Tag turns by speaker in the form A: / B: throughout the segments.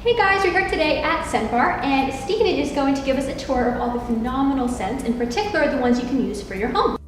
A: Hey guys, we're here today at Scent Bar, and Stephen is going to give us a tour of all the phenomenal scents, in particular the ones you can use for your home.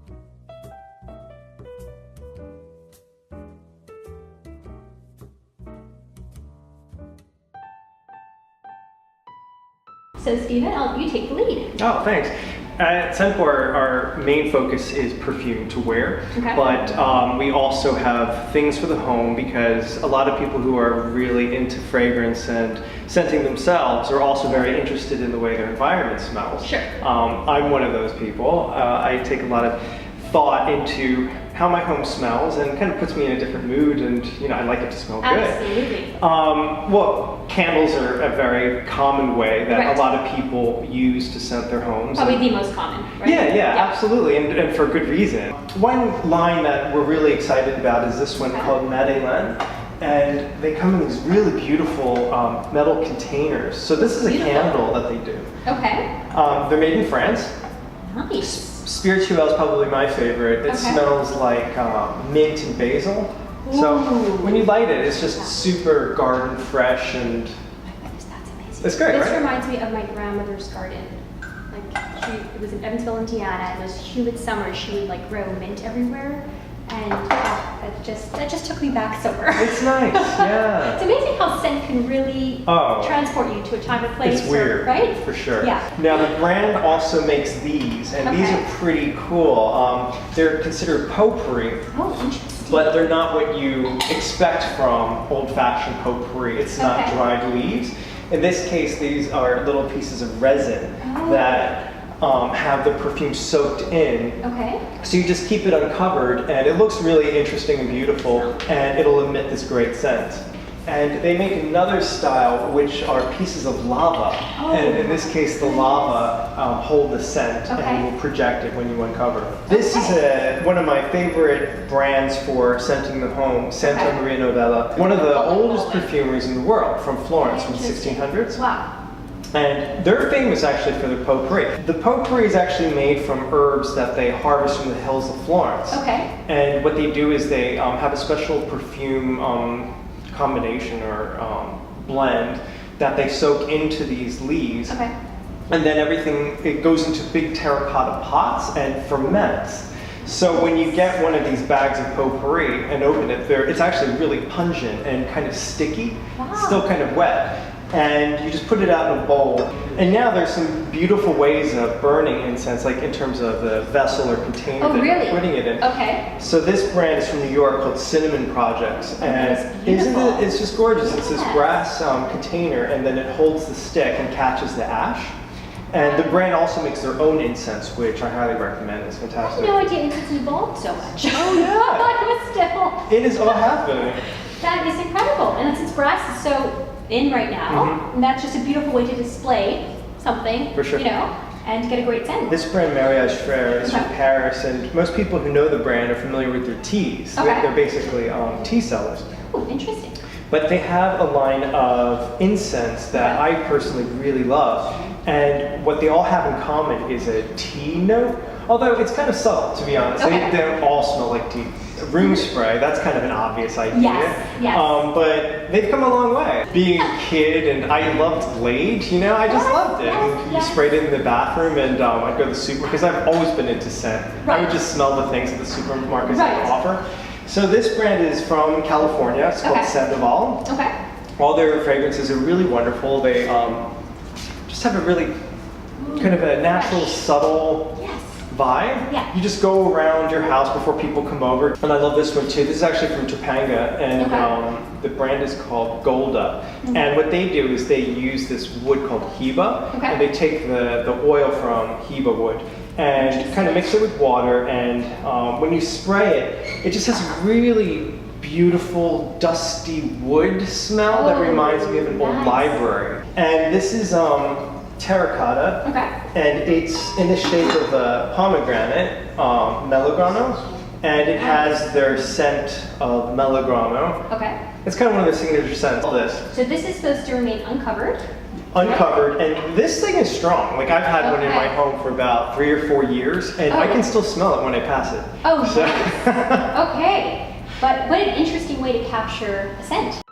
A: So Stephen, I'll let you take the lead.
B: Oh, thanks. At Scent Bar, our main focus is perfume to wear, but we also have things for the home because a lot of people who are really into fragrance and scenting themselves are also very interested in the way their environment smells.
A: Sure.
B: I'm one of those people. I take a lot of thought into how my home smells and kind of puts me in a different mood, and I like it to smell good.
A: Absolutely.
B: Well, candles are a very common way that a lot of people use to scent their homes.
A: Probably the most common, right?
B: Yeah, absolutely, and for good reason. One line that we're really excited about is this one called Madeleine, and they come in these really beautiful metal containers. So this is a candle that they do.
A: Okay.
B: They're made in France.
A: Nice.
B: Spirituel is probably my favorite. It smells like mint and basil.
A: Ooh.
B: So when you light it, it's just super garden fresh, and
A: Oh my goodness, that's amazing.
B: It's great,
A: This
B: right?
A: reminds me of my grandmother's garden. It was in Evansville, Indiana, and those humid summers she would grow mint everywhere, and that just took me back somewhere.
B: it's nice, yeah.
A: It's amazing how scent can really transport you to a time or place.
B: It's weird,
A: right?
B: For sure.
A: Yeah.
B: Now the brand also makes these, and these are pretty cool. They're considered potpourri.
A: Oh, interesting.
B: But they're not what you expect from old-fashioned potpourri. It's not dried leaves. In this case, these are little pieces of resin that have the perfume soaked in.
A: Okay.
B: So you just keep it uncovered, and it looks really interesting and beautiful, and it'll emit this great scent. And they make another style, which are pieces of lava. And in this case, the lava hold the scent and will project it when you uncover. This is one of my favorite brands for scenting the home, Santa Maria Novella. One of the oldest perfumeries in the world, from Florence, from the 1600s.
A: Wow.
B: And they're famous actually for their potpourri. The potpourri is actually made from herbs that they harvest from the hills of Florence.
A: Okay.
B: And what they do is they have a special perfume combination or blend that they soak into these leaves.
A: Okay.
B: And then it goes into big terracotta pots and ferments. So when you get one of these bags of potpourri and open it, it's actually really pungent and kind of sticky, still kind of wet. And you just put it out in a bowl. And now there's some beautiful ways of burning incense, like in terms of the vessel or container that you're putting it in.
A: Okay.
B: So this brand is from New York called Cinnamon Projects. And it's just gorgeous. It's this brass container, and then it holds the stick and catches the ash. And the brand also makes their own incense, which I highly recommend. It's fantastic.
A: I had no idea incense evolved so much.
B: Oh yeah.
A: But still.
B: It is all happening.
A: That is incredible. And since brass is so in right now, and that's just a beautiful way to display something,
B: for sure.
A: And to get a great scent.
B: This brand, Mariage Frere, is from Paris, and most people who know the brand are familiar with their teas. They're basically tea sellers.
A: Oh, interesting.
B: But they have a line of incense that I personally really love, and what they all have in common is a tea note, although it's kind of subtle, to be honest. They don't all smell like tea. Room spray, that's kind of an obvious idea.
A: Yes.
B: But they've come a long way. Being a kid, and I loved Glade, I just loved it. And you sprayed it in the bathroom, and I'd go to the supermarket, because I've always been into scent. I would just smell the things that the supermarkets offer. So this brand is from California. It's called Sandoval.
A: Okay.
B: All their fragrances are really wonderful. They just have a really kind of a natural, subtle vibe.
A: Yeah.
B: You just go around your house before people come over. And I love this one too. This is actually from Topanga, and the brand is called Golda. And what they do is they use this wood called Heba, and they take the oil from Heba wood and kind of mix it with water, and when you spray it, it just has a really beautiful dusty wood smell that reminds me of an old library. And this is terracotta, and it's in the shape of a pomegranate, Melograno, and it has their scent of Melograno.
A: Okay.
B: It's kind of one of their signature scents.
A: So this is supposed to remain uncovered?
B: Uncovered, and this thing is strong. Like, I've had one in my home for about 3 or 4 years, and I can still smell it when I pass it.
A: Oh, nice. Okay. But what an interesting way to capture a scent.